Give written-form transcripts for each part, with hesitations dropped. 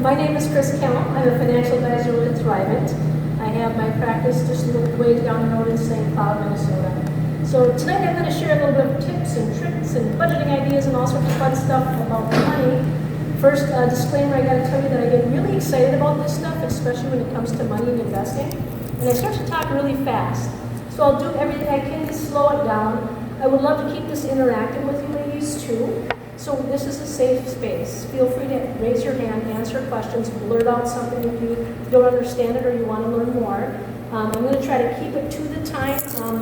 My name is Kris Kelm. I'm a financial advisor with Thrivent. I have my practice just a little way down the road in St. Cloud, Minnesota. So tonight I'm going to share a little bit of tips and tricks and budgeting ideas and all sorts of fun stuff about money. First, disclaimer, I got to tell you that I get really excited about this stuff, especially when it comes to money and investing. And I start to talk really fast. So I'll do everything I can to slow it down. I would love to keep this interactive with you ladies too. So this is a safe space. Feel free to raise your hand, answer questions, blurt out something if you don't understand it or you want to learn more. I'm going to try to keep it to the time.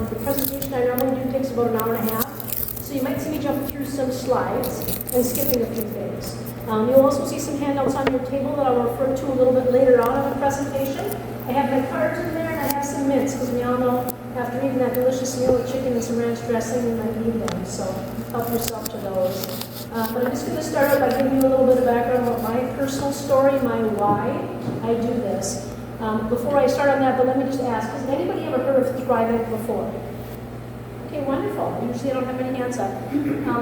The presentation I normally do takes about an hour and a half. So you might see me jump through some slides and skipping a few things. You'll also see some handouts on your table that I'll refer to a little bit later on in the presentation. I have my cards in there and I have some mints because we all know after eating that delicious meal with chicken and some ranch dressing, you might need them. So help yourself to those. But I'm just going to start out by giving you a little bit of background about my personal story, my why I do this. Before I start on that, but let me just ask, has anybody ever heard of Thrivent before? Okay, wonderful. Usually I don't have any hands up.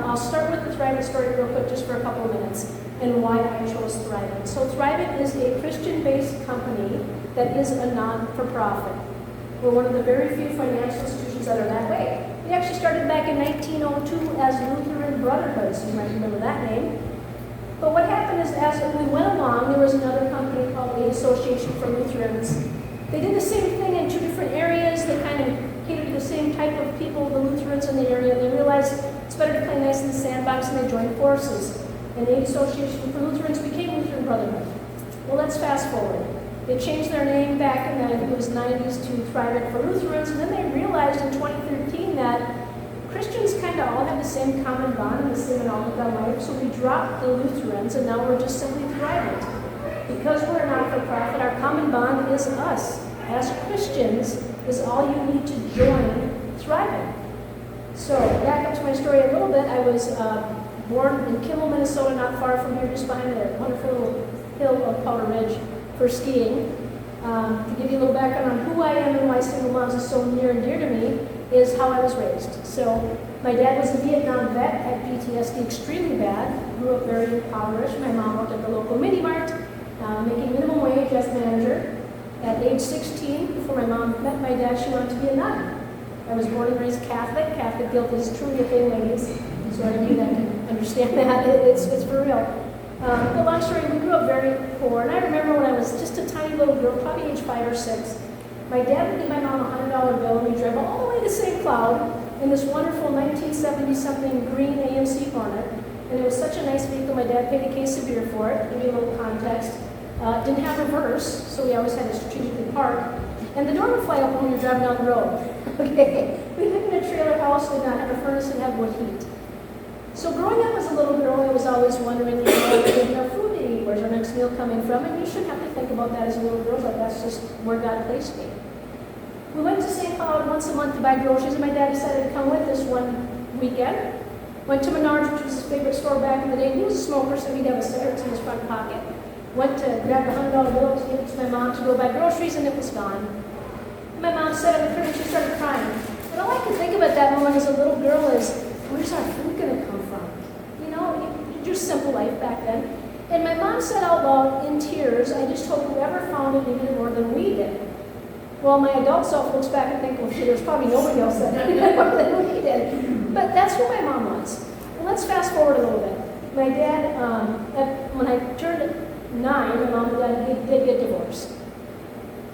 I'll start with the Thrivent story real quick just for a couple of minutes and why I chose Thrivent. So Thrivent is a Christian-based company that is a non-for-profit. We're one of the very few financial institutions that are that way. We actually started back in 1902 as Lutheran Brotherhoods. You might remember that name. But what happened is as we went along, there was another company called the Association for Lutherans. They did the same thing in two different areas. They kind of catered to the same type of people, the Lutherans in the area. They realized it's better to play nice in the sandbox, and they joined forces. And the Association for Lutherans became Lutheran Brotherhood. Well, let's fast forward. They changed their name back in the 90s to Thrivent for Lutherans, and then they realized in 2013 that Christians kind of all have the same common bond and the same outlook on life, so we dropped the Lutherans, and now we're just simply Thrivent. Because we're not for profit, our common bond is us. As Christians, is all you need to join Thrivent. So, back up to my story a little bit. I was born in Kelm, Minnesota, not far from here, just behind the wonderful little hill of Powder Ridge for skiing. To give you a little background on who I am and why single moms is so near and dear to me is how I was raised. So my dad was a Vietnam vet, had PTSD extremely bad, grew up very impoverished. My mom worked at the local mini mart, making minimum wage as manager. At age 16, before my mom met my dad, she wanted to be a nun. I was born and raised Catholic. Catholic guilt is truly a thing, ladies. So any of you that can understand that, it's for real. But long story, we grew up very poor, and I remember when I was just a tiny little girl, probably age 5 or 6, my dad would give my mom a $100 bill, and we drove all the way to St. Cloud in this wonderful 1970-something green AMC Hornet, and it was such a nice vehicle. My dad paid a case of beer for it. To give you a little context, didn't have reverse, so we always had to strategically park, and the door would fly open when you're driving down the road. Okay, we lived in a trailer house, did not have a furnace, and had wood heat. So growing up as a little girl, I was always wondering, are we getting enough food to eat? Where's our next meal coming from? And you shouldn't have to think about that as a little girl, but that's just where God placed me. We went to St. Cloud once a month to buy groceries, and my dad decided to come with us one weekend. Went to Menards, which was his favorite store back in the day. He was a smoker, so he'd have a cigarette in his front pocket. Went to grab the $100 bill to give it to my mom to go buy groceries, and it was gone. My mom sat on the curb and she started crying. And all I could think of at that moment as a little girl is, where's our food going to come from? You know, just simple life back then. And my mom said out loud in tears, I just hope whoever found it needed it more than we did. Well, my adult self looks back and thinks, well, there's probably nobody else that needed it more than we did. But that's who my mom was. Well, let's fast forward a little bit. My dad, when I turned 9, my mom and dad did get divorced.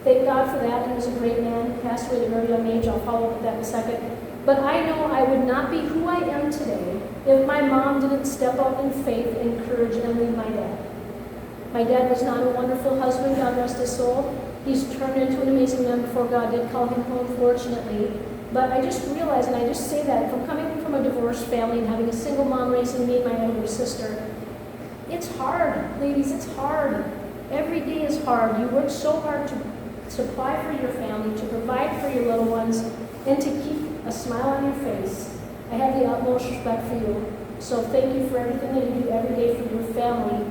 Thank God for that. He was a great man. He passed away at a very young age. I'll follow up with that in a second. But I know I would not be who I am today if my mom didn't step out in faith and courage and lead my dad. My dad was not a wonderful husband, God rest his soul. He's turned into an amazing man before God did call him home, fortunately. But I just realized, and I just say that, from coming from a divorced family and having a single mom raising me and my older sister, it's hard, ladies, it's hard. Every day is hard. You work so hard to supply for your family, to provide for your little ones, and to keep a smile on your face. I have the utmost respect for you. So thank you for everything that you do every day for your family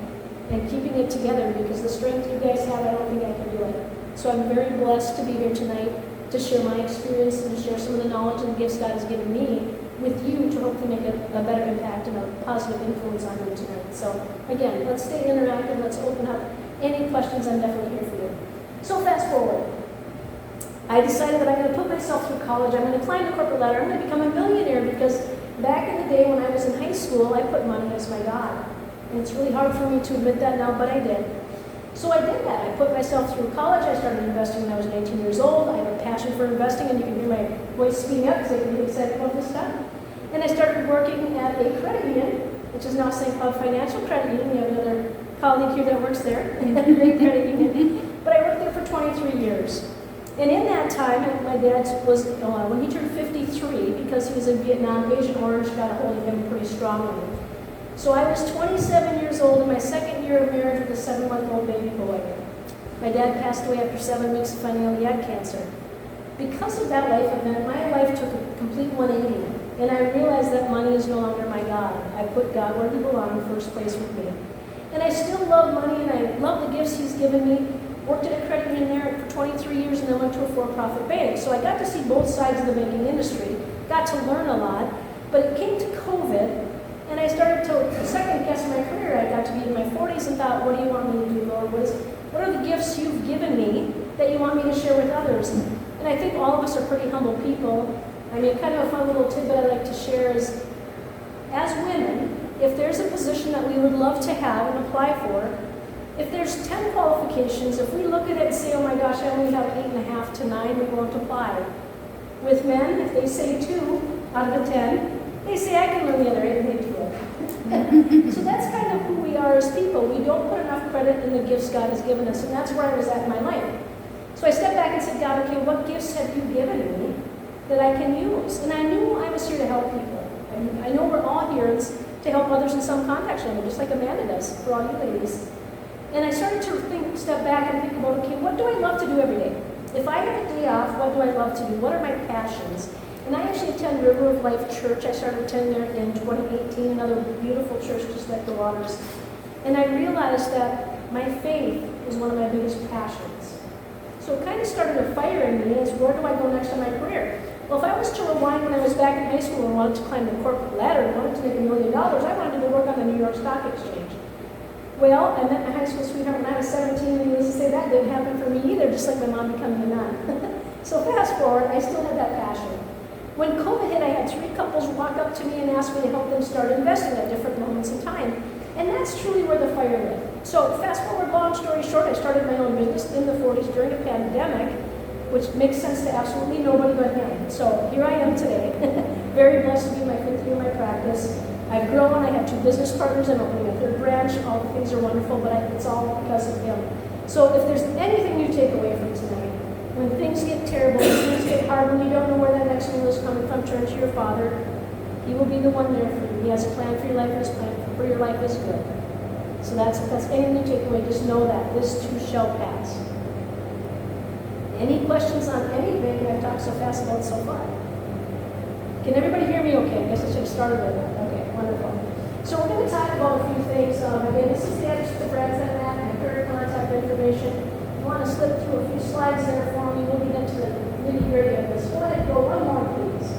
and keeping it together, because the strength you guys have, I don't think I can do it. So I'm very blessed to be here tonight to share my experience and to share some of the knowledge and gifts God has given me with you to hopefully make a better impact and a positive influence on you tonight. So again, let's stay interactive, let's open up. And questions, I'm definitely here for you. So fast forward. I decided that I'm going to put myself through college. I'm going to climb the corporate ladder. I'm going to become a millionaire because back in the day when I was in high school, I put money as my God. And it's really hard for me to admit that now, but I did. So I did that. I put myself through college. I started investing when I was 18 years old. I have a passion for investing, and you can hear my voice speeding up because I get really excited about this stuff. And I started working at a credit union, which is now St. Cloud Financial Credit Union. We have another colleague here that works there, a great credit union. But I worked there for 23 years. And in that time, my dad was, when he turned 53, because he was in Vietnam, Agent Orange got a hold of him pretty strongly. So I was 27 years old in my second year of marriage with a 7-month-old baby boy. My dad passed away after 7 weeks of finding out he had cancer. Because of that life event, my life took a complete 180. And I realized that money is no longer my God. I put God where he belonged in first place with me. And I still love money, and I love the gifts he's given me. Worked at a credit union there for 23 years and then went to a for-profit bank. So I got to see both sides of the banking industry, got to learn a lot, but it came to COVID, and I started to second guess my career. I got to be in my 40s and thought, what do you want me to do, Lord? What are the gifts you've given me that you want me to share with others? And I think all of us are pretty humble people. I mean, kind of a fun little tidbit I like to share is, as women, if there's a position that we would love to have and apply for, if there's 10 qualifications, if we look at it and say, oh my gosh, I only have 8.5 to 9, we won't apply. With men, if they say 2 out of the 10, they say I can learn the other 8 and they do it. So that's kind of who we are as people. We don't put enough credit in the gifts God has given us, and that's where I was at in my life. So I stepped back and said, God, okay, what gifts have you given me that I can use? And I knew I was here to help people. I know we're all here to help others in some context, just like Amanda does for all you ladies. And I started to step back and think about, okay, what do I love to do every day? If I have a day off, what do I love to do? What are my passions? And I actually attend River of Life Church. I started attending there in 2018, another beautiful church just like the Waters. And I realized that my faith is one of my biggest passions. So it kind of started a fire in me as where do I go next in my career? Well, if I was to rewind when I was back in high school and wanted to climb the corporate ladder and wanted to make $1 million, I wanted to work on the New York Stock Exchange. Well, I met my high school sweetheart when I was 17, and needless to say that didn't happen for me either, just like my mom becoming a nun. So fast forward, I still had that passion. When COVID hit, I had 3 couples walk up to me and ask me to help them start investing at different moments in time. And that's truly where the fire lit. So fast forward, long story short, I started my own business in the 40s during a pandemic, which makes sense to absolutely nobody but him. So here I am today, very blessed to be in my 5th year of my practice. I've grown, I have 2 business partners, I'm opening a 3rd branch, all the things are wonderful, but it's all because of him. So if there's anything you take away from tonight, when things get terrible, when things get hard, when you don't know where that next meal is coming from, turn to your Father. He will be the one there for you. He has a plan for your life, and his plan for your life is good. So if that's anything you take away, just know that this too shall pass. Any questions on anything I've talked so fast about so far? Can everybody hear me okay? I guess I should have started with that. Okay, wonderful. So we're going to talk about a few things. Again, this is the address to the friends and that, and career contact information. If you want to slip through a few slides there for me, we'll get into the nitty-gritty of this. Go ahead and go one more, please.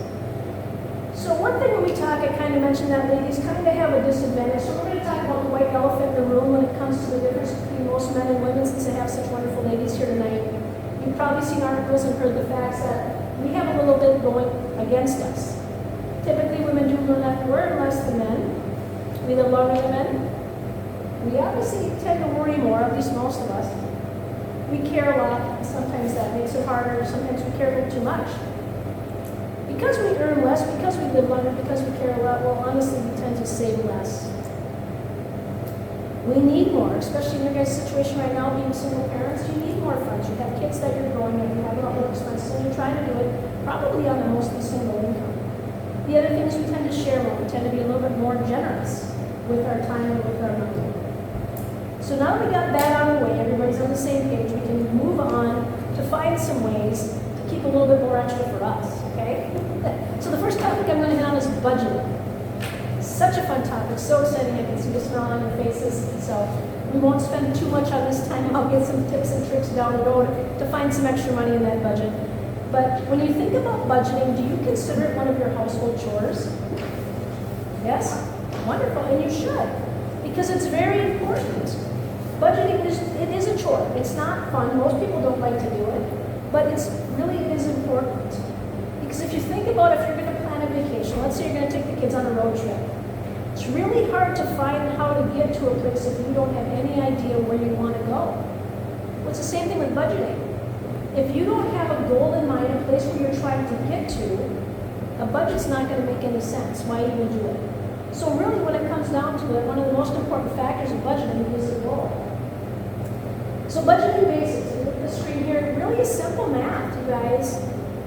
So one thing when we talk, I kind of mentioned that ladies kind of have a disadvantage. So we're going to talk about the white elephant in the room when it comes to the difference between most men and women, since I have such wonderful ladies here tonight. You've probably seen articles and heard the facts that we have a little bit going against us. Typically, women do earn less than men. We live longer than men. We obviously tend to worry more, at least most of us. We care a lot, and sometimes that makes it harder, sometimes we care a little too much. Because we earn less, because we live longer, because we care a lot, well, honestly, we tend to save less. We need more, especially in your guys' situation right now, being single parents, you need more funds. You have kids that you're growing up, you have a lot of expenses, and you're trying to do it probably on a mostly single income. The other thing is we tend to share more. We tend to be a little bit more generous with our time and with our money. So now that we got that out of the way, everybody's on the same page, we can move on to find some ways to keep a little bit more extra for us, okay? So the first topic I'm going to hit on is budgeting. Such a fun topic, so exciting. I can see the smile on your faces. So we won't spend too much on this time. I'll get some tips and tricks down the road to find some extra money in that budget. But when you think about budgeting, do you consider it one of your household chores? Yes? Wonderful, and you should, because it's very important. Budgeting is a chore. chore. It's not fun. Most people don't like to do it, but it's really is important. Because if you think about if you're going to plan a vacation, let's say you're going to take the kids on a road trip, it's really hard to find how to get to a place if you don't have any idea where you want to go. Well, it's the same thing with budgeting. If you don't have a goal in mind, a place where you're trying to get to, a budget's not going to make any sense. Why even do it? So really, when it comes down to it, one of the most important factors of budgeting is the goal. So budgeting basics, look at the screen here, really is simple math, you guys.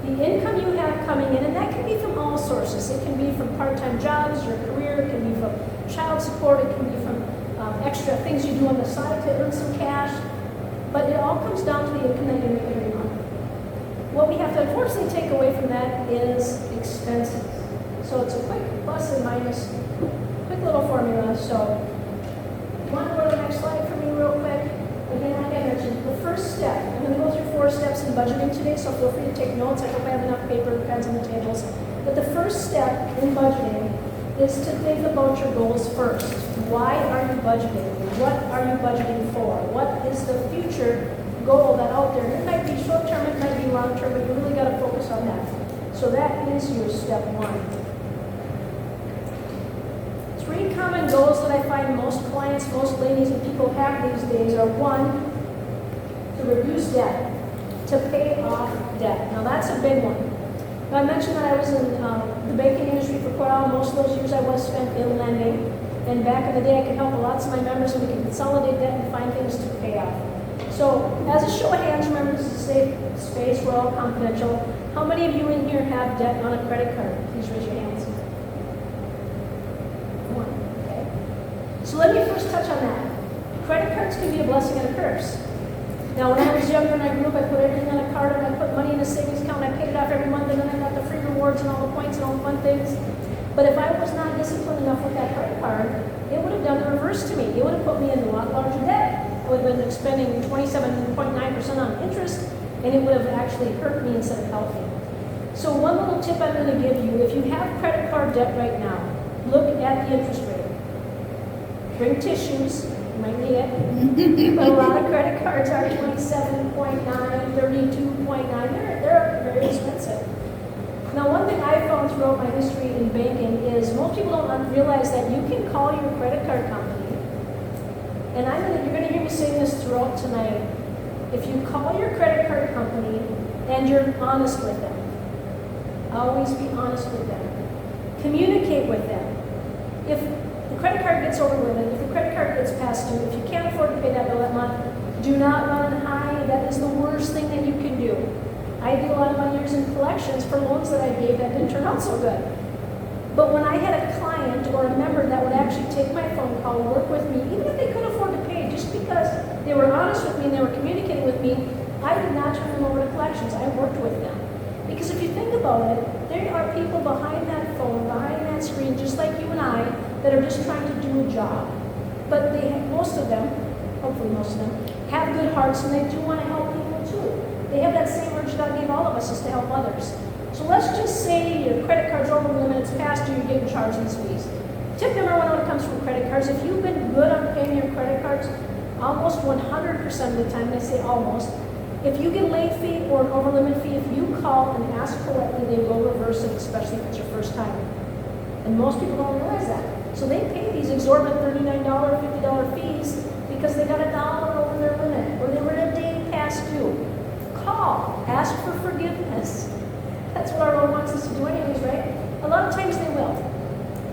The income you have coming in, and that can be from all sources. It can be from part-time jobs, your career, it can be from child support, it can be from extra things you do on the side to earn some cash. But it all comes down to the income that you make every month. What we have to unfortunately take away from that is expenses. So it's a quick plus and minus, quick little formula. So you want to go to the next slide for me real quick? Again, like I mentioned, the first step, I'm going to go through 4 steps in budgeting today, so feel free to take notes. I hope I have enough paper and pens on the tables. But the first step in budgeting is to think about your goals first. Why are you budgeting? What are you budgeting for? What is the future goal that out there? It might be short-term, it might be long-term, but you really got to focus on that. So that is your step 1. 3 common goals that I find most clients, most ladies and people have these days are 1, to reduce debt, to pay off debt. Now that's a big one. Now I mentioned that I was in the banking industry for quite a while. Most of those years I was spent in lending. And back in the day I could help lots of my members and we can consolidate debt and find things to pay off. So as a show of hands, remember this is a safe space, we're all confidential. How many of you in here have debt on a credit card? Please raise your hands. So let me first touch on that. Credit cards can be a blessing and a curse. Now, when I was younger and I grew up, I put everything on a card and I put money in a savings account and I paid it off every month and then I got the free rewards and all the points and all the fun things. But if I was not disciplined enough with that credit card, it would have done the reverse to me. It would have put me in a lot larger debt. I would have been spending 27.9% on interest and it would have actually hurt me instead of helped me. So one little tip I'm going to give you, if you have credit card debt right now, look at the interest rate. Bring tissues, you might need it, but a lot of credit cards are 27.9, 32.9, they're very expensive. Now one thing I found throughout my history in banking is most people don't realize that you can call your credit card company, and you're going to hear me say this throughout tonight. If you call your credit card company and you're honest with them, always be honest with them, communicate with them. If the credit card gets over limit, if the credit card gets past due, if you can't afford to pay that bill that month, do not run high. That is the worst thing that you can do. I did a lot of my years in collections for loans that I gave that didn't turn out so good. But when I had a client or a member that would actually take my phone call, work with me, even if they couldn't afford to pay, just because they were honest with me and they were communicating with me, I did not turn them over to collections. I worked with them. Because if you think about it, there are people behind that phone, behind that screen, just like you and I, that are just trying to do a job. But most of them, hopefully most of them, have good hearts and they do want to help people too. They have that same urge God gave all of us is to help others. So let's just say your credit card's over the limit, it's past due, you're getting charged these fees. Tip number 1 when it comes from credit cards, if you've been good on paying your credit cards, almost 100% of the time, and I say almost, if you get a late fee or an over limit fee, if you call and ask politely, they will reverse it, especially if it's your first time. And most people don't realize that. So they pay these exorbitant $39, $50 fees because they got $1 over their limit or they were a day past due. Call, ask for forgiveness. That's what our Lord wants us to do anyways, right? A lot of times they will.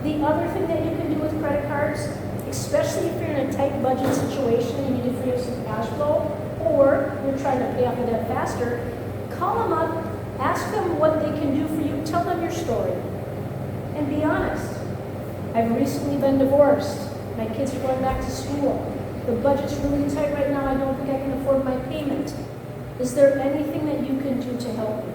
The other thing that you can do with credit cards, especially if you're in a tight budget situation and you need to free up some cash flow, or you're trying to pay off the debt faster, call them up, ask them what they can do for you, tell them your story, and be honest. I've recently been divorced. My kids are going back to school. The budget's really tight right now. I don't think I can afford my payment. Is there anything that you can do to help me?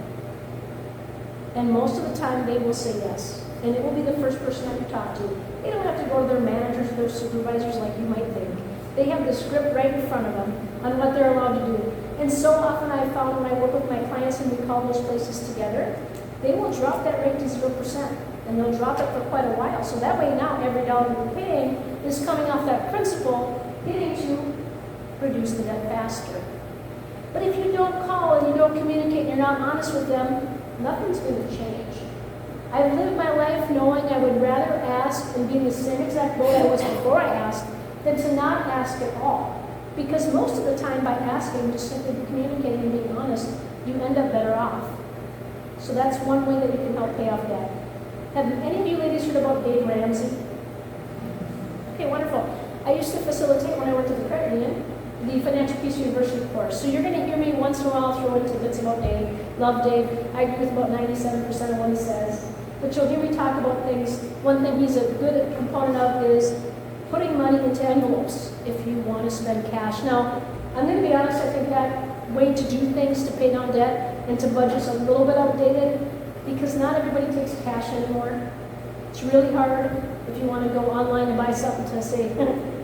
And most of the time they will say yes. And it will be the first person that you talk to. They don't have to go to their managers or their supervisors like you might think. They have the script right in front of them on what they're allowed to do. And so often I've found when I work with my clients and we call those places together, they will drop that rate to 0%. And they'll drop it for quite a while. So that way now every dollar you're paying is coming off that principal, getting to reduce the debt faster. But if you don't call and you don't communicate and you're not honest with them, nothing's going to change. I've lived my life knowing I would rather ask and be in the same exact boat I was before I asked than to not ask at all. Because most of the time by asking, just simply communicating and being honest, you end up better off. So that's one way that you can help pay off debt. Have any of you ladies heard about Dave Ramsey? Okay, wonderful. I used to facilitate when I worked at the credit union, the Financial Peace University course. So you're going to hear me once in a while throw in tidbits about Dave. Love Dave. I agree with about 97% of what he says. But you'll hear me talk about things. One thing he's a good component of is putting money into envelopes if you want to spend cash. Now, I'm going to be honest, I think that way to do things to pay down debt and to budget is a little bit outdated because not everybody takes cash anymore. It's really hard if you want to go online and buy something to say,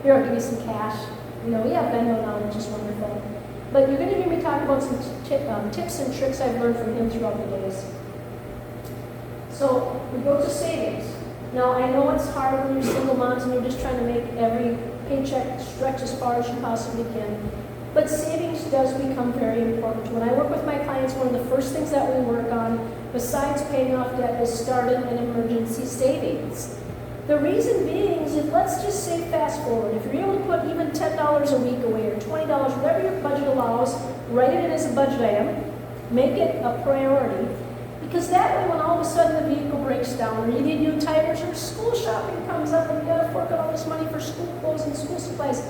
here, I'll give you some cash. You know, we have Venmo now, which is wonderful. But you're going to hear me talk about some tips and tricks I've learned from him throughout the days. So we go to savings. Now, I know it's hard when you're single moms and you're just trying to make every paycheck stretch as far as you possibly can. But savings does become very important. When I work with my clients, one of the first things that we work on, besides paying off debt, is starting an emergency savings. The reason being is if, let's just say fast forward, if you're able to put even $10 a week away or $20, whatever your budget allows, write it in as a budget item, make it a priority. Because that way when all of a sudden the vehicle breaks down or you need new tires or school shopping comes up and you got to fork out all this money for school clothes and school supplies,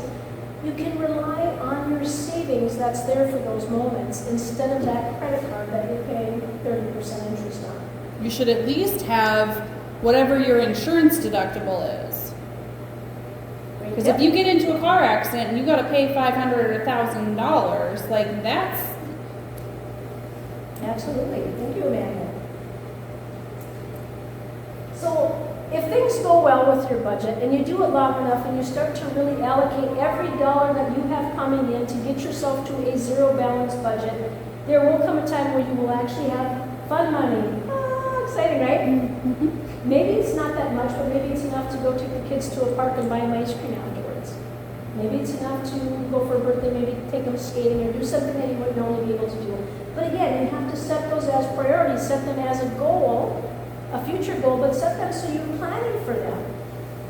you can rely on your savings that's there for those moments instead of that credit card that you're paying 30% interest on. You should at least have whatever your insurance deductible is. Because if you get into a car accident and you got to pay $500 or $1,000, like that's... Absolutely. Thank you, Amanda. So if things go well with your budget and you do it long enough and you start to really allocate every dollar that you have coming in to get yourself to a zero balance budget, there will come a time where you will actually have fun money. Ah, exciting, right? Mm-hmm. Maybe it's not that much, but maybe it's enough to go take the kids to a park and buy them ice cream afterwards. Maybe it's enough to go for a birthday, maybe take them skating or do something that you wouldn't normally be able to do. But again, you have to set those as priorities, set them as a goal, a future goal, but set them so you're planning for them.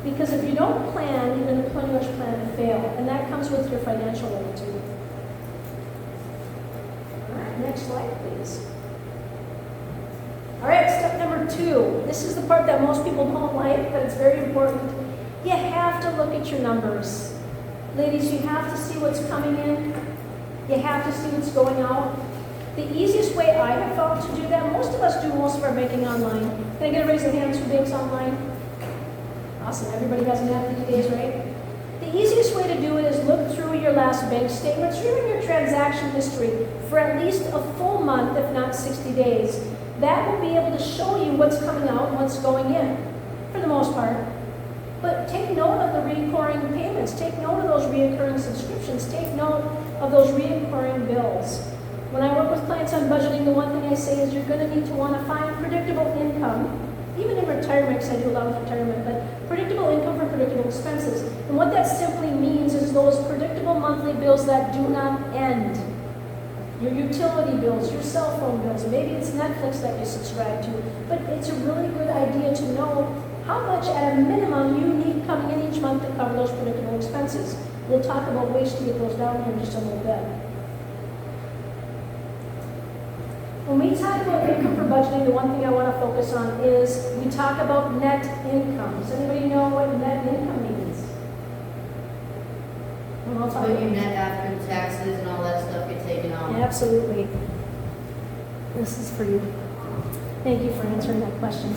Because if you don't plan, you're going to pretty much plan to fail. And that comes with your financial attitude. All right, next slide, please. All right, step number 2. This is the part that most people don't like, but it's very important. You have to look at your numbers. Ladies, you have to see what's coming in. You have to see what's going out. The easiest way I have found to do that, most of us do most of our banking online. Can I get a raise of hands who banks online? Awesome, everybody has an app these days, right? The easiest way to do it is look through your last bank statements or even your transaction history for at least a full month, if not 60 days. That will be able to show you what's coming out and what's going in, for the most part. But take note of the recurring payments. Take note of those recurring subscriptions. Take note of those recurring bills. When I work with clients on budgeting, the one thing I say is you're going to need to want to find predictable income, even in retirement, because I do a lot with retirement, but predictable income for predictable expenses. And what that simply means is those predictable monthly bills that do not end. Your utility bills, your cell phone bills, maybe it's Netflix that you subscribe to, but it's a really good idea to know how much at a minimum you need coming in each month to cover those predictable expenses. We'll talk about ways to get those down here in just a little bit. When we talk about income for budgeting, the one thing I want to focus on is we talk about net income. Does anybody know what net income means? So your net after taxes and all that stuff get taken off. Absolutely. This is for you. Thank you for answering that question.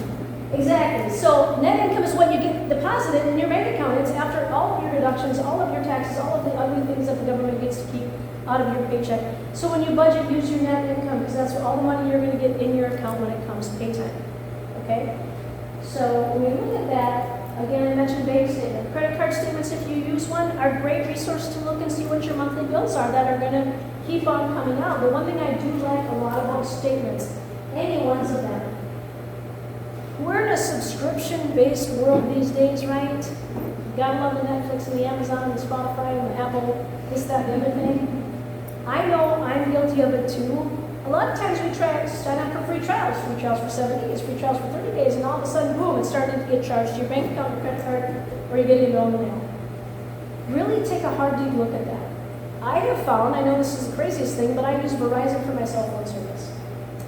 Exactly. So net income is what you get deposited in your bank account. It's after all of your deductions, all of your taxes, all of the ugly things that the government gets to keep out of your paycheck. So when you budget, use your net income because that's all the money you're going to get in your account when it comes to pay time. Okay? So when we look at that, again, I mentioned bank statement. Credit card statements, if you use one, are a great resource to look and see what your monthly bills are that are going to keep on coming out. The one thing I do like a lot about statements, any ones of them, we're in a subscription-based world these days, right? gotta love the Netflix and the Amazon and the Spotify and the Apple, this, that, and the other thing. I know I'm guilty of it too. A lot of times we try to sign up for free trials for 7 days, free trials for 30 days, and all of a sudden, boom, it's starting to get charged to your bank account, your credit card, or you're getting a bill in the mail. Really take a hard, deep look at that. I have found, I know this is the craziest thing, but I use Verizon for my cell phone service.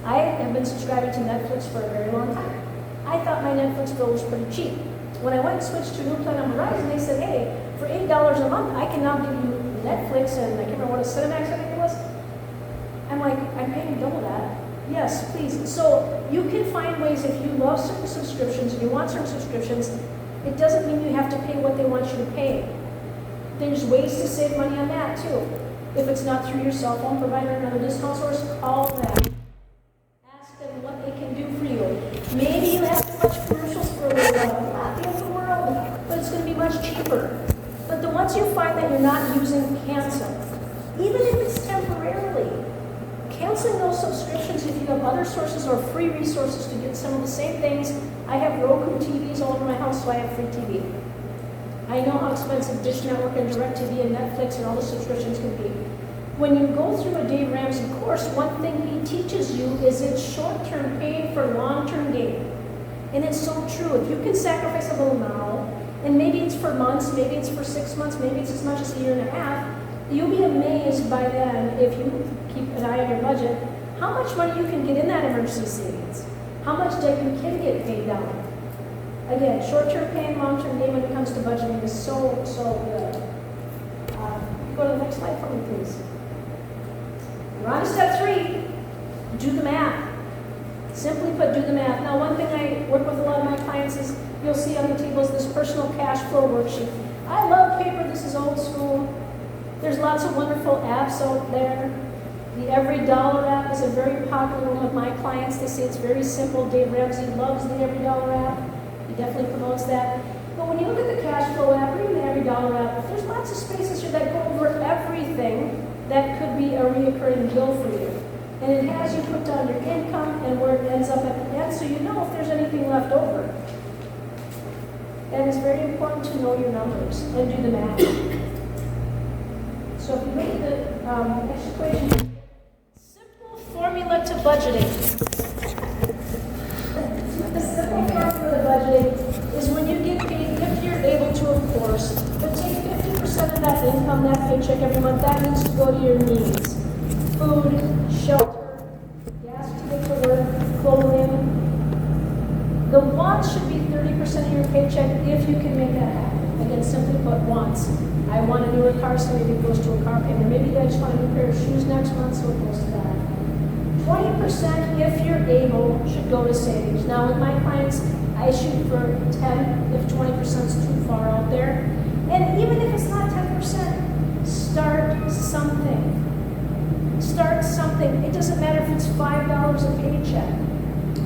I have been subscribing to Netflix for a very long time. I thought my Netflix bill was pretty cheap. When I went and switched to a new plan on Verizon, they said, hey, for $8 a month, I can now give you Netflix, and I can't remember what a Cinemax I think it was. I'm like, I'm paying double that. Yes, please. So you can find ways, if you love certain subscriptions, and you want certain subscriptions, it doesn't mean you have to pay what they want you to pay. There's ways to save money on that too. If it's not through your cell phone provider, another discount source, call them. Ask them what they can do for you. Maybe you have to watch commercials for a little while, not the end of the world, but it's going to be much cheaper. But the ones you find that you're not using, cancel. Even if it's temporarily. Canceling those subscriptions if you have other sources or free resources to get some of the same things. I have Roku TVs all over my house, so I have free TV. I know how expensive Dish Network and DirecTV and Netflix and all the subscriptions can be. When you go through a Dave Ramsey course, one thing he teaches you is it's short-term pain for long-term gain. And it's so true. If you can sacrifice a little now, and maybe it's for months, maybe it's for 6 months, maybe it's as much as a year and a half, you'll be amazed by then, if you keep an eye on your budget, how much money you can get in that emergency savings, how much debt you can get paid down. Again, short-term pain, long-term gain when it comes to budgeting is so good. Go to the next slide for me, please. We're on to step 3, do the math. Simply put, do the math. Now, one thing I work with a lot of my clients is, you'll see on the tables this personal cash flow worksheet. I love paper, this is old school. There's lots of wonderful apps out there. The Every Dollar app is a very popular one with my clients. They say it's very simple. Dave Ramsey loves the Every Dollar app. He definitely promotes that. But when you look at the cash flow app or even the Every Dollar app, there's lots of spaces here that go over everything that could be a reoccurring bill for you. And it has you put down your income and where it ends up at the end, so you know if there's anything left over. And it's very important to know your numbers and do the math. So if you look at the next equation, simple formula to budgeting. The simple formula to budgeting is when you get paid, if you're able to, of course, but take 50% of that income, that paycheck every month, that needs to go to your needs. Food, shelter, gas to get to work, clothing. The wants should be 30% of your paycheck if you can make that happen. Again, simply put, wants. I want a newer car, so maybe it goes to a car payment. Maybe I just want a new pair of shoes next month, so it goes to that. 20%, if you're able, should go to savings. Now, with my clients, I shoot for 10 if 20% is too far out there. And even if it's not 10%, start something. Start something. It doesn't matter if it's $5 a paycheck,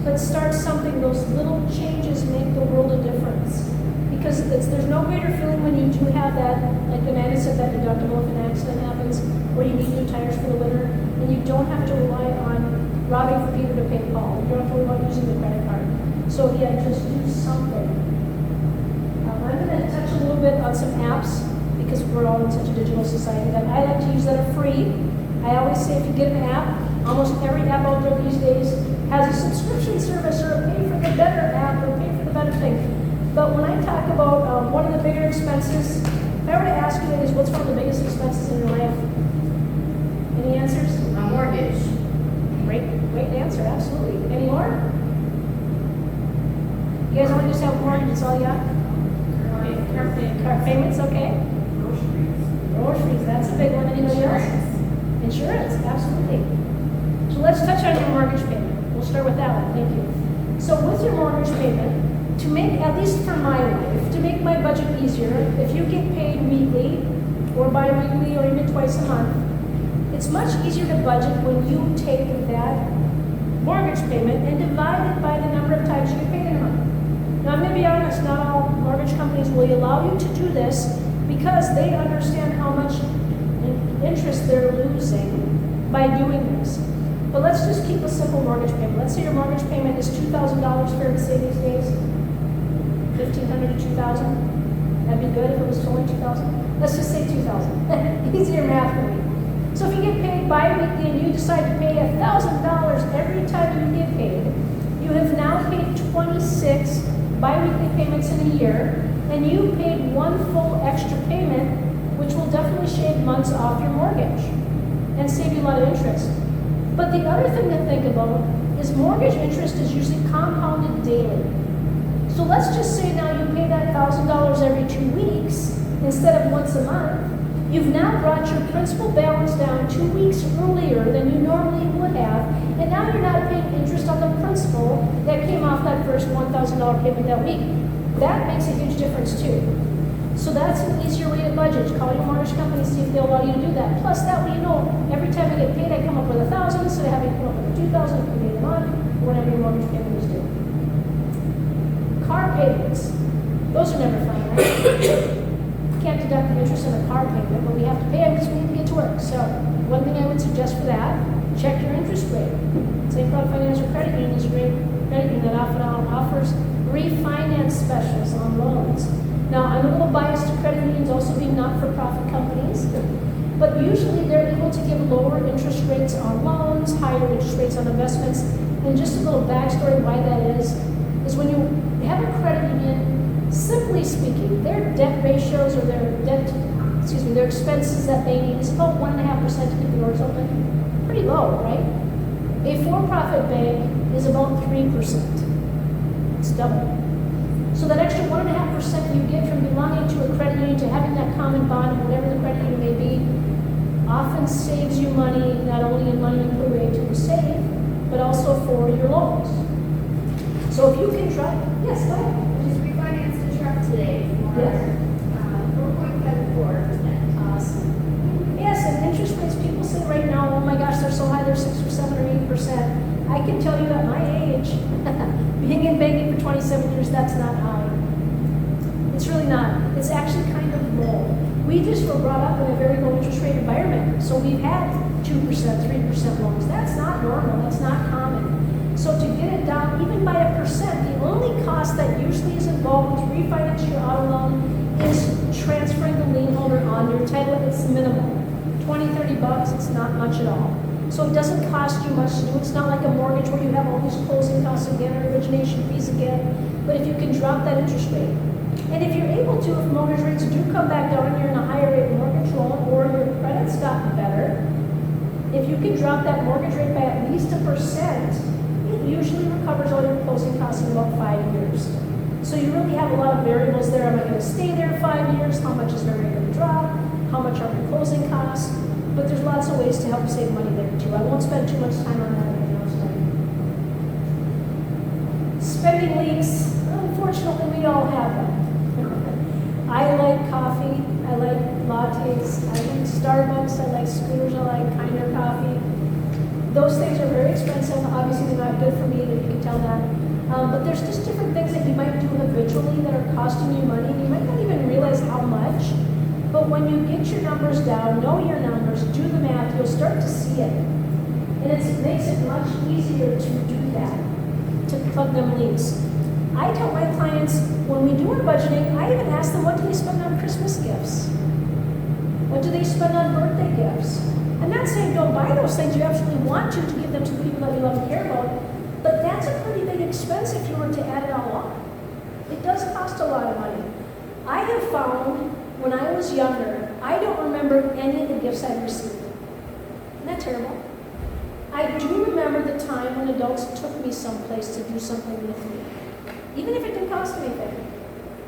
but start something. Those little changes make the world a difference. Because there's no greater feeling when you do have that, like Amanda said, that deductible if an accident happens, or you need new tires for the winter, and you don't have to rely on robbing for Peter to pay Paul. You don't have to worry about using the credit card. So yeah, just do something. I'm going to touch a little bit on some apps, because we're all in such a digital society that I like to use that are free. I always say if you get an app, almost every app out there these days has a subscription service or a pay for the better app or pay for the better thing. But when I talk about one of the bigger expenses, if I were to ask you, ladies, what's one of the biggest expenses in your life? Any answers? My mortgage. Great answer, absolutely. Any more? You guys only just have mortgage, that's all you got? Car payments, okay. Groceries, that's a big one. Anybody else? Insurance, absolutely. So let's touch on your mortgage payment. We'll start with that one, thank you. So with your mortgage payment, to make, at least for my life, to make my budget easier, if you get paid weekly or bi-weekly or even twice a month, it's much easier to budget when you take that mortgage payment and divide it by the number of times you get paid in a month. Now I'm going to be honest, not all mortgage companies will allow you to do this because they understand how much interest they're losing by doing this. But let's just keep a simple mortgage payment. Let's say your mortgage payment is $2,000, fair to say these days. $1,500 to $2,000. That'd be good if it was only 2,000. Let's just say 2,000. Easier math for me. So if you get paid bi-weekly and you decide to pay $1,000 every time you get paid, you have now paid 26 bi-weekly payments in a year, and you paid one full extra payment, which will definitely shave months off your mortgage and save you a lot of interest. But the other thing to think about is mortgage interest is usually compounded daily. So let's just say now you pay that $1,000 every 2 weeks instead of once a month. You've now brought your principal balance down 2 weeks earlier than you normally would have, and now you're not paying interest on the principal that came off that first $1,000 payment that week. That makes a huge difference too. So that's an easier way to budget. Call your mortgage company, see if they'll allow you to do that. Plus that way you know every time I get paid I come up with $1,000 instead of having to come up with $2,000 for the month, whatever your mortgage payment is due. Car payments. Those are never fun, right? Can't deduct the interest on a car payment, but we have to pay them because we need to get to work. So one thing I would suggest for that, check your interest rate. St. Cloud Financial Credit Union is a great credit union that often offers refinance specials on loans. Now, I'm a little biased to credit unions also being not-for-profit companies, but usually they're able to give lower interest rates on loans, higher interest rates on investments. And just a little backstory why that is when you have a credit union, simply speaking, their debt ratios or their expenses that they need is about 1.5% to keep the doors open. Pretty low, right? A for-profit bank is about 3%. It's double. So that extra 1.5% you get from belonging to a credit union to having that common bond, whatever the credit union may be, often saves you money, not only in money you put away to save, but also for your loans. So if you can try, yes, go ahead. Just refinanced a truck today for Yes. 4.74%. Awesome. Yes, and interest rates, people say right now, oh my gosh, they're so high, they're 6 or 7 or 8%. I can tell you at my age, being in banking for 27 years, that's not high. It's really not. It's actually kind of low. We just were brought up in a very low interest rate environment. So we've had 2%, 3% loans. That's not normal. That's not common. So to get it down even by 1%, the only cost that usually is involved to refinance your auto loan is transferring the lien holder on your title. It's minimal. 20, 30 bucks, it's not much at all. So it doesn't cost you much to do. It's not like a mortgage where you have all these closing costs again or origination fees again. But if you can drop that interest rate, and if you're able to, if mortgage rates do come back down and you're in a higher rate mortgage loan or your credit's gotten better, if you can drop that mortgage rate by at least 1%, it usually recovers all your closing costs in about 5 years. So you really have a lot of variables there. Am I going to stay there 5 years? How much is my rate going to drop? How much are my closing costs? But there's lots of ways to help save money there too. I won't spend too much time on that right now today. Spending leaks, unfortunately we all have them. I like coffee, I like lattes, I like Starbucks, I like Scooters, I like Kinder coffee. Those things are very expensive. Obviously they're not good for me, you can tell that. But there's just different things that you might do habitually that are costing you money. You might not even realize how much. But when you get your numbers down, know your numbers, do the math, you'll start to see it. And it makes it much easier to do that, to plug them leaks. I tell my clients, when we do our budgeting, I even ask them, what do they spend on Christmas gifts? What do they spend on birthday gifts? I'm not saying don't buy those things. You absolutely want to give them to the people that you love and care about. But that's a pretty big expense if you were to add it all up. It does cost a lot of money. I have found when I was younger, I don't remember any of the gifts I received. Isn't that terrible? I do remember the time when adults took me someplace to do something with me, even if it didn't cost anything.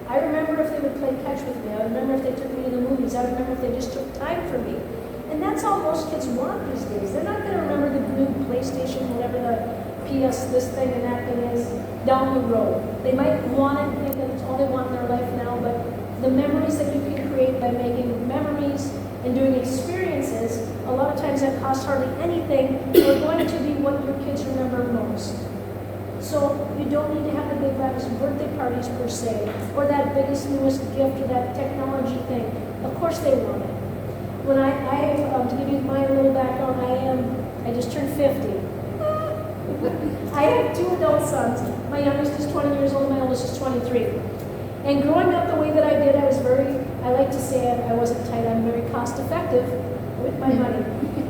I remember if they would play catch with me. I remember if they took me to the movies. I remember if they just took time for me. And that's all most kids want these days. They're not going to remember the new PlayStation, whatever the PS, this thing and that thing is, down the road. They might want it and think that it's all they want in their life now, but the memories that you can create by making memories and doing experiences, a lot of times that costs hardly anything, are going to be what your kids remember most. So you don't need to have the big lavish birthday parties per se, or that biggest, newest gift, or that technology thing. Of course they want it. When to give you my little background, I just turned 50. I have 2 adult sons. My youngest is 20 years old, my oldest is 23. And growing up the way that I did, I like to say I wasn't tight, I'm very cost effective with my money.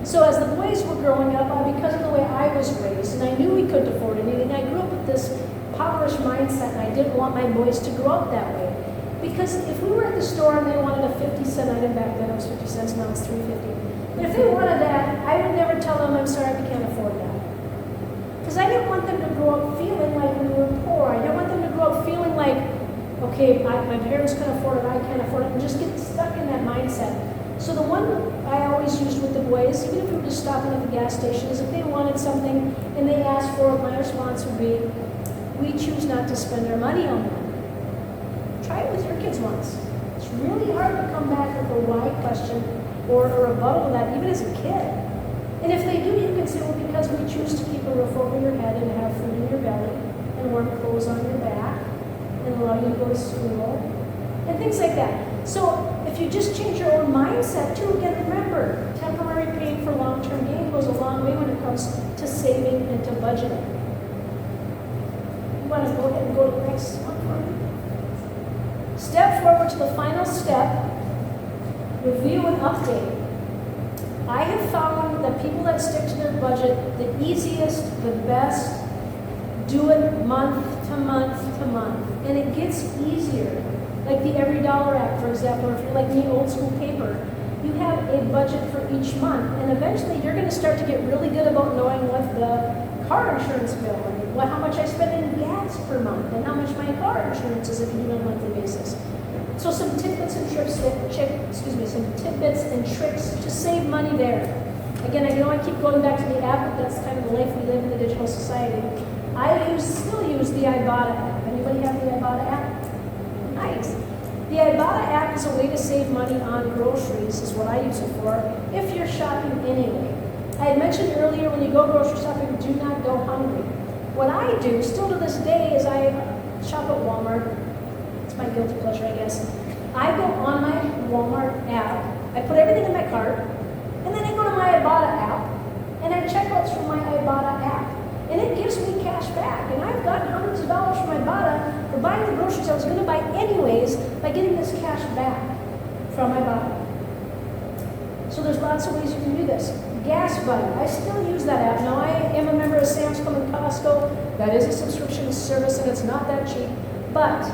So as the boys were growing up, because of the way I was raised, and I knew we couldn't afford anything, I grew up with this powerish mindset, and I didn't want my boys to grow up that way. Because if we were at the store and they wanted a 50-cent item back then, it was 50 cents, now it's $3.50. But if they wanted that, I would never tell them, I'm sorry, we can't afford that. Because I didn't want them to grow up feeling like we were poor. I didn't want them to grow up feeling like, okay, my parents can afford it, I can't afford it, and just get stuck in that mindset. So the one I always used with the boys, even if we were just stopping at the gas station, is if they wanted something and they asked for it, my response would be, we choose not to spend our money on that. Try it with your kids once. It's really hard to come back with a why question or a rebuttal to that, even as a kid. And if they do, you can say, well, because we choose to keep a roof over your head and have food in your belly and warm clothes on your back and allow you to go to school and things like that. So if you just change your own mindset too, again, remember, temporary pain for long-term gain goes a long way when it comes to saving and to budgeting. You want to go ahead and go to the next one for me? Step forward to the final step, review and update. I have found that people that stick to their budget, the easiest, the best, do it month to month to month. And it gets easier. Like the Every Dollar app, for example, or if you're like me, old school paper, you have a budget for each month. And eventually you're going to start to get really good about knowing what the car insurance bill, and how much I spend in gas per month, and how much my car insurance is if you do it on a monthly basis. So some tidbits and tricks to save money there. Again, I know I keep going back to the app, but that's kind of the life we live in the digital society. I still use the Ibotta app. Anybody have the Ibotta app? Nice. The Ibotta app is a way to save money on groceries, is what I use it for, if you're shopping anyway. I had mentioned earlier, when you go grocery shopping, do not go hungry. What I do, still to this day, is I shop at Walmart. It's my guilty pleasure, I guess. I go on my Walmart app, I put everything in my cart, and then I go to my Ibotta app, and I check outs from my Ibotta app. And it gives me cash back. And I've gotten hundreds of dollars from Ibotta for buying the groceries I was going to buy anyways by getting this cash back from Ibotta. So there's lots of ways you can do this. Gas Buddy, I still use that app. Now I am a member of Sam's Club and Costco. That is a subscription service and it's not that cheap. But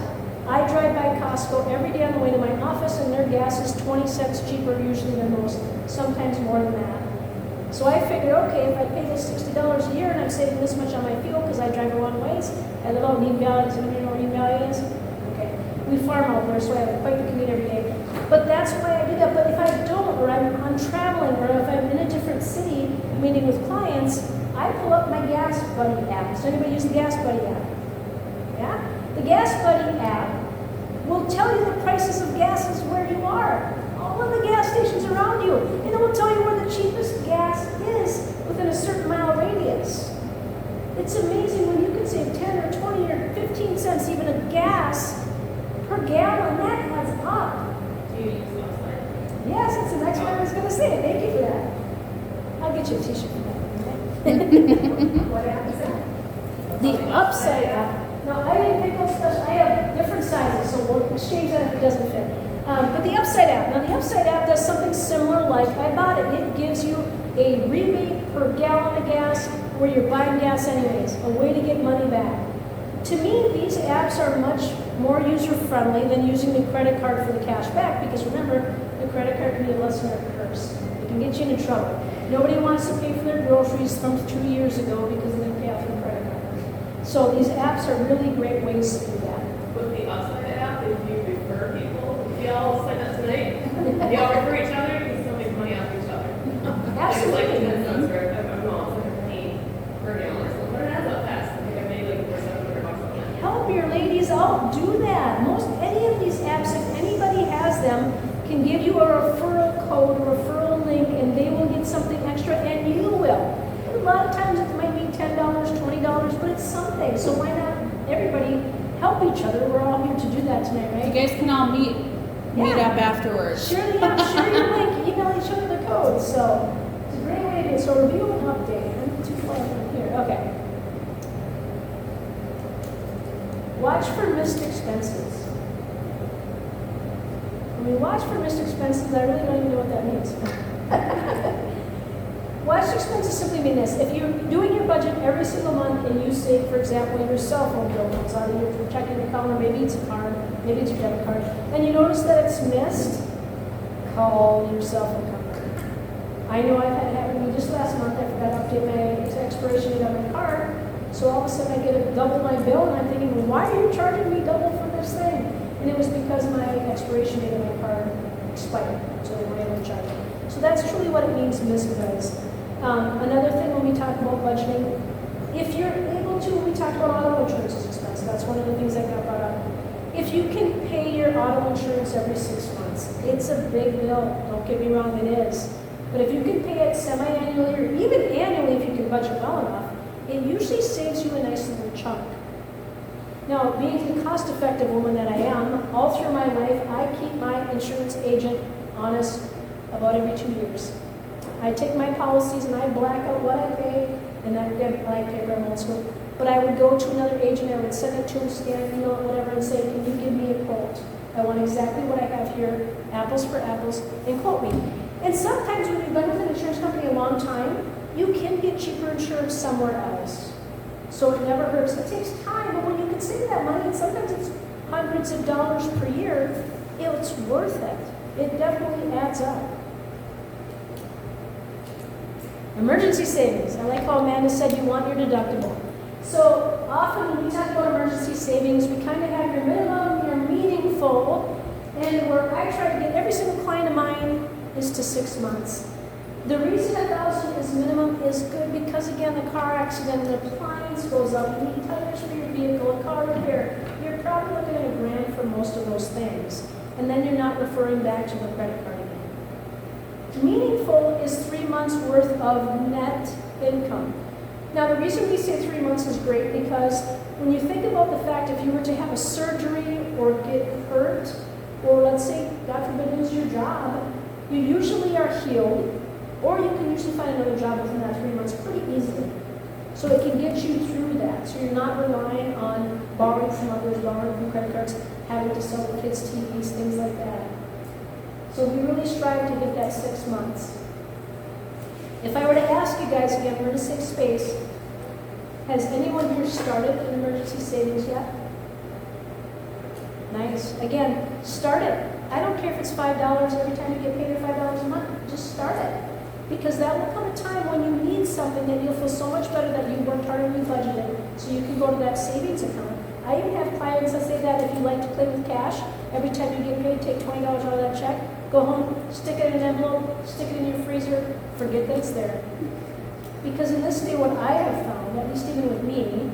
I drive by Costco every day on the way to my office and their gas is 20 cents cheaper usually than most, sometimes more than that. So I figured, okay, if I pay this $60 a year and I'm saving this much on my fuel because I drive a long ways, I live out in Eden Valley. Does anybody know where Eden Valley is? Okay. We farm out there, so I have quite the commute every day. But that's why I do that. But if I don't, or I'm traveling, or if I'm in a different city meeting with clients, I pull up my Gas Buddy app. Does anybody use the Gas Buddy app? Yeah? The Gas Buddy app will tell you the prices of gases where you are. All of the gas stations around you. And it will tell you where the cheapest gas is within a certain mile radius. It's amazing when you can save 10 or 20 or 15 cents even of gas per gallon. That adds up. Do you use the website? Yes, that's the next one I was going to say. Thank you for that. I'll get you a t-shirt for that. Okay? What app is that? The Upside app. Now, I didn't pick up special. I have different sizes, so we'll exchange that if it doesn't fit. But the Upside app. Now, the Upside app does something similar like Ibotta. It gives you a rebate per gallon of gas where you're buying gas anyways, a way to get money back. To me, these apps are much more user-friendly than using the credit card for the cash back, because remember, the credit card can be a blessing or a curse. It can get you into trouble. Nobody wants to pay for their groceries from 2 years ago because they didn't pay off their credit card. So these apps are really great ways to do that. With the Upside app, if you refer people, if y'all sign up tonight, if y'all refer each other, you can still make money off each other. Absolutely. It's like 10 cents for, I don't know, it's like a penny per gallon or something. But it adds up fast. I think I made like $700 on that. Help your ladies out, do that. Any of these apps, if anybody has them, can give you a referral code, a referral link, and they will get something extra, and you will. And a lot of times it might be $10, $20, but it's something. So why not everybody help each other? We're all here to do that tonight, You right? guys can all meet up afterwards. Share your link, email each other the code. So it's a great way to do it. So review and update. I'm too far from here. Okay. Watch for missed expenses. When we watch for missed expenses, I really don't even know what that means. Watched expenses simply mean this. If you're doing your budget every single month and you say, for example, your cell phone bill comes out of your checking account, or maybe it's a card, maybe it's a debit card, and you notice that it's missed, call your cell phone company. I know I've had it happen to me just last month. I forgot to update my expiration date on my card, so all of a sudden I get a double my bill, and I'm thinking, well, why are you charging me double for this thing? And it was because my expiration date on my card expired, so they were able to charge me. So that's truly what it means, missed bills. Another thing when we talk about budgeting, if you're able to, when we talked about auto insurance as expense, that's one of the things that got brought up. If you can pay your auto insurance every 6 months, it's a big bill, don't get me wrong, it is. But if you can pay it semi-annually or even annually if you can budget well enough, it usually saves you a nice little chunk. Now, being the cost-effective woman that I am, all through my life, I keep my insurance agent honest about every 2 years. I take my policies and I black out what I pay, and I pay very old school. But I would go to another agent, I would send it to him, scan it, whatever, and say, can you give me a quote? I want exactly what I have here, apples for apples, and quote me. And sometimes when you've been with an insurance company a long time, you can get cheaper insurance somewhere else. So it never hurts. It takes time, but when you can save that money, and sometimes it's hundreds of dollars per year, it's worth it. It definitely adds up. Emergency savings. I like how Amanda said you want your deductible. So often when we talk about emergency savings, we kind of have your minimum, your meaningful, and where I try to get every single client of mine is to 6 months. The reason 1,000 is minimum is good because, again, the car accident, the appliance goes up, you need tires for your vehicle, a car repair. You're probably looking at $1,000 for most of those things. And then you're not referring back to the credit card again. Meaningful is 3 months worth of net income. Now, the reason we say 3 months is great because when you think about the fact if you were to have a surgery or get hurt, or let's say, God forbid, lose your job, you usually are healed, or you can usually find another job within that 3 months pretty easily. So it can get you through that. So you're not relying on borrowing from others, borrowing from credit cards, having to sell the kids' TVs, things like that. So we really strive to get that 6 months. If I were to ask you guys again, we're in a safe space, has anyone here started an emergency savings yet? Nice. Again, start it. I don't care if it's $5 every time you get paid or $5 a month. Just start it. Because that will come a time when you need something that you'll feel so much better that you worked hard and you budgeted, so you can go to that savings account. I even have clients that say that if you like to play with cash, every time you get paid, take $20 out of that check, go home, stick it in an envelope, stick it in your freezer, forget that it's there. Because in this day, what I have found, at least even with me,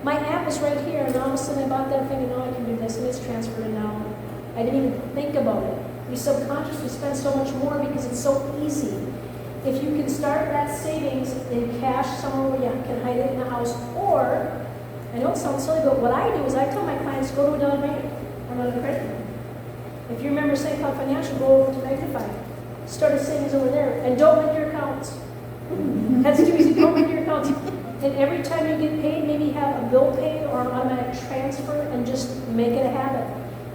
my app is right here, and all of a sudden I bought that thing, and now I can do this, and it's transferred, and now I didn't even think about it. We subconsciously spend so much more because it's so easy. If you can start that savings in cash somewhere where you can hide it in the house, or, I know it sounds silly, but what I do is I tell my clients, go to another bank, or another credit union. If you remember St. Cloud Financial, go over to Magnify. Start a savings over there, and don't link your accounts. That's too easy, don't link your accounts. And every time you get paid, maybe have a bill pay or an automatic transfer, and just make it a habit.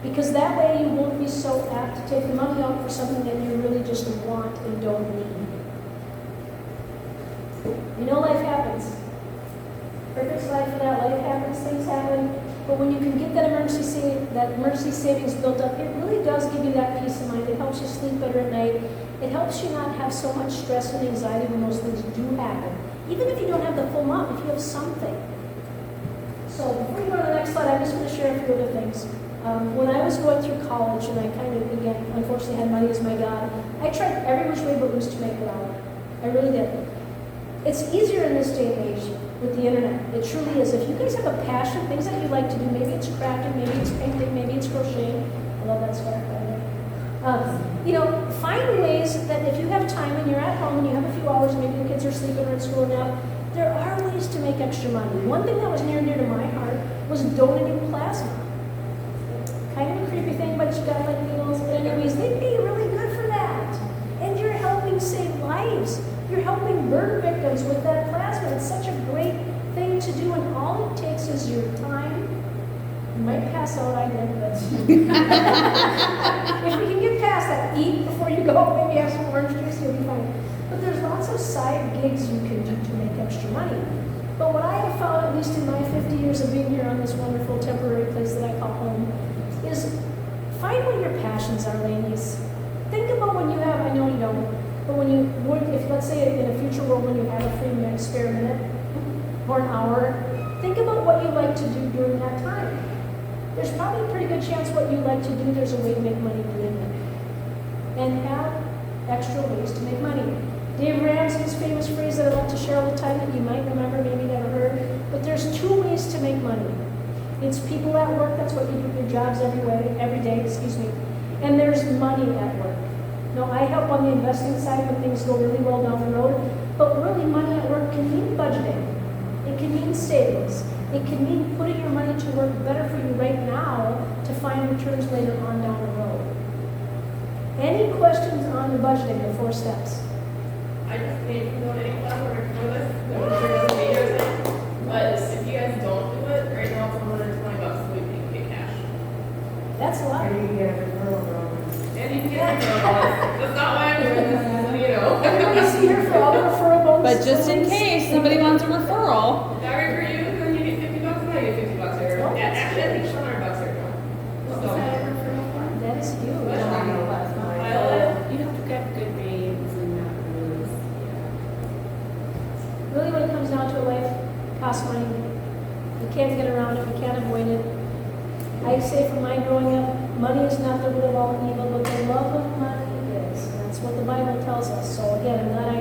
Because that way you won't be so apt to take the money out for something that you really just want and don't need. You know life happens. Perfect life for that. Life happens, things happen. But when you can get that emergency savings built up, it really does give you that peace of mind. It helps you sleep better at night. It helps you not have so much stress and anxiety when those things do happen. Even if you don't have the full amount, if you have something. So before we go to the next slide, I'm just going to share a few other things. When I was going through college, and I kind of, again, unfortunately had money as my God, I tried every which way but loose to make it out. I really did. It's easier in this day and age with the internet. It truly is. If you guys have a passion, things that you like to do, maybe it's crafting, maybe it's painting, maybe it's crocheting. I love that scarf, by the way. Find ways that if you have time and you're at home and you have a few hours, maybe the kids are sleeping or at school now, there are ways to make extra money. One thing that was near and dear to my heart was donating plasma. Kind of a creepy thing, but you got like needles. But anyways, they pay you really good for that. And you're helping save lives. You're helping burn victims with that plasma. It's such a great thing to do, and all it takes is your time. You might pass out, I did, but if we can get past past that, eat before you go, maybe have some orange juice, you'll be fine. But there's lots of side gigs you can do to make extra money. But what I have found, at least in my 50 years of being here on this wonderful temporary place that I call home, is find what your passions are, ladies. Think about when you have, I know you don't, but when you would, if let's say in a future world when you have a free minute, spare minute or an hour, think about what you like to do during that time. There's probably a pretty good chance what you like to do, there's a way to make money doing it. And have extra ways to make money. Dave Ramsey's famous phrase that I like to share all the time that you might remember, maybe never heard, but there's 2 ways to make money. It's people at work, that's what you do your jobs every day, and there's money at work. Now, I help on the investing side when things go really well down the road, but really money at work can mean budgeting. It can mean savings. It can mean putting your money to work better for you right now to find returns later on down the road. Any questions on the budgeting, the 4 steps? I just need to know any platform for this. I'm sure it doesn't make your sense. But if you guys don't do it, right now it's $120 a week you can get cash. That's a lot. And you can get a referral bonus. That's not why I'm doing this, you know. Everybody's here for all the referral bonuses. But just in case somebody wants a referral, If that works for you, then you get $50 and I get $50 here. Oh, Yeah, that's actually, I good. think it's $100 here now. What was that referral for? That is huge. You have to get good grades and not lose. Really, when it comes down to it, life costs money. You can't get around it. You can't avoid it. I say from my growing up, money is not the root of all evil, but the love of money is. And that's what the Bible tells us. So again, I'm glad I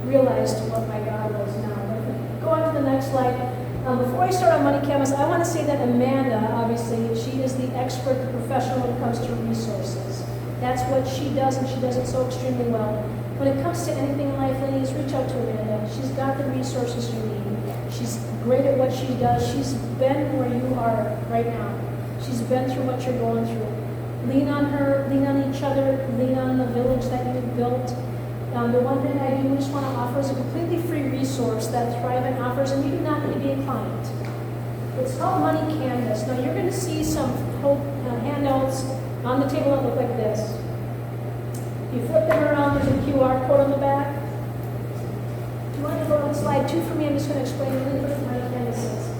realized what my God was now. But go on to the next slide. Before I start on Money Canvas, I want to say that Amanda, obviously, she is the expert, the professional when it comes to resources. That's what she does, and she does it so extremely well. When it comes to anything in life, ladies, reach out to Amanda. She's got the resources you need. She's great at what she does. She's been where you are right now. She's been through what you're going through. Lean on her, lean on each other, lean on the village that you've built. The one thing I do just want to offer is a completely free resource that Thrivent offers, and you do not need to be a client. It's called Money Canvas. Now, you're going to see some handouts on the table that look like this. If you flip them around, there's a QR code on the back. If you want to go on slide 2 for me, I'm just going to explain really quick what Money Canvas is.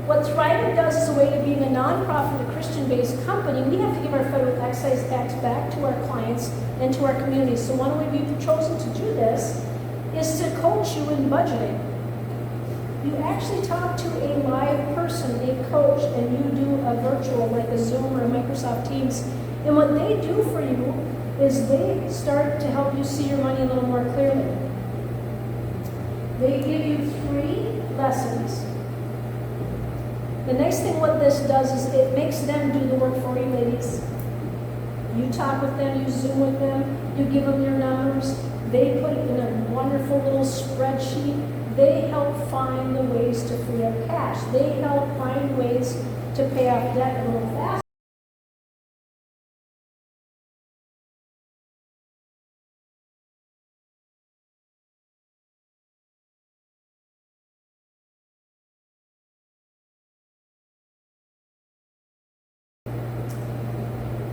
What Thrivent does is a way to being a nonprofit, a Christian-based company. We have to give our federal excise tax back to our clients and to our communities. So one way we've chosen to do this is to coach you in budgeting. You actually talk to a live person, a coach, and you do a virtual, like a Zoom or a Microsoft Teams. And what they do for you is they start to help you see your money a little more clearly. They give you 3 lessons. The nice thing what this does is it makes them do the work for you, ladies. You talk with them, you Zoom with them, you give them your numbers. They put it in a wonderful little spreadsheet. They help find the ways to free up cash. They help find ways to pay off debt a little faster.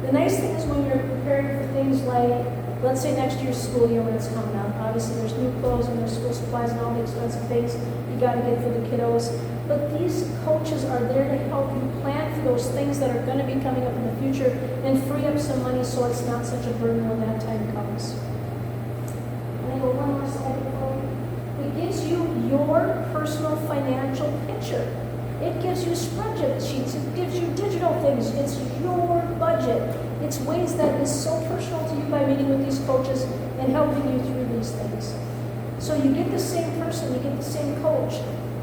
The nice thing is when you're preparing for things like, let's say next year's school year when it's coming up, obviously there's new clothes and there's school supplies and all the expensive things you got to get for the kiddos. But these coaches are there to help you plan for those things that are going to be coming up in the future and free up some money so it's not such a burden when that time comes. And I go one more slide before it gives you your personal financial picture. It gives you spreadsheets, it gives you digital things, it's your budget. It's ways that is so personal to you by meeting with these coaches and helping you through these things. So you get the same person, you get the same coach.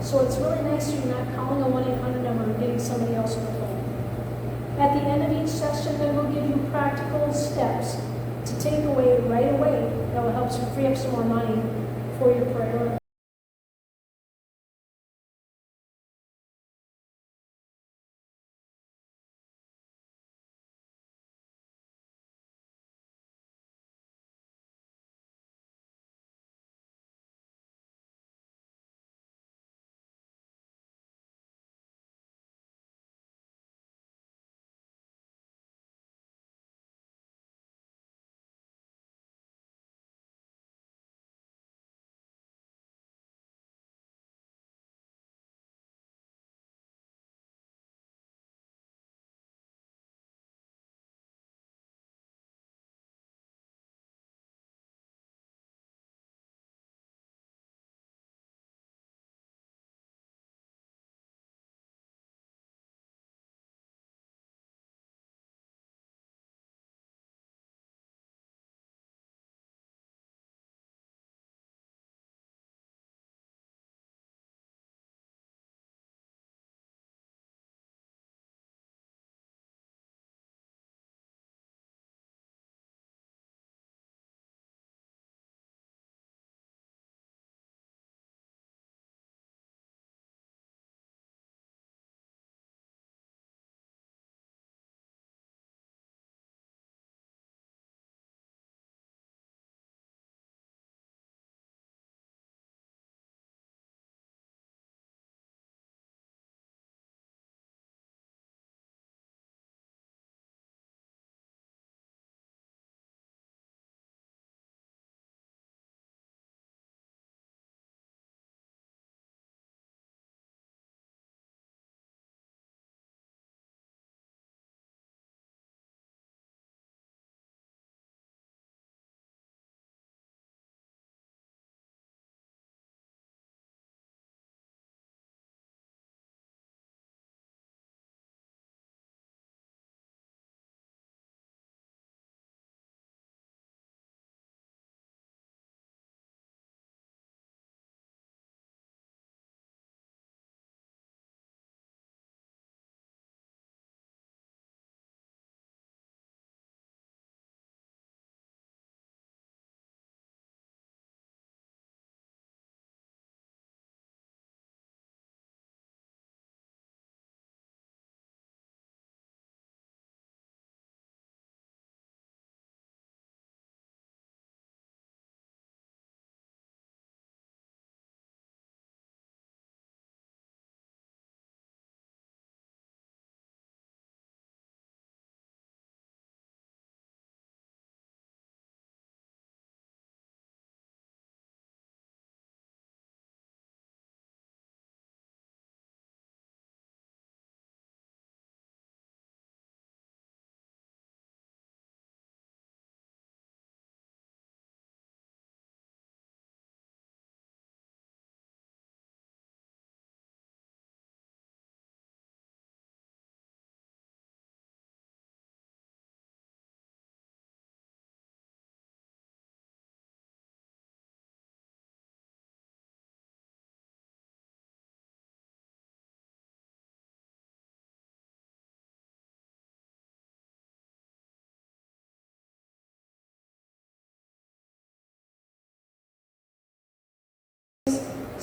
So it's really nice so you're not calling a 1-800 number and getting somebody else on the phone. At the end of each session, then we'll give you practical steps to take away right away that will help you free up some more money for your priority.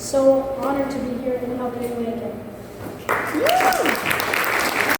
So honored to be here and help any way I can.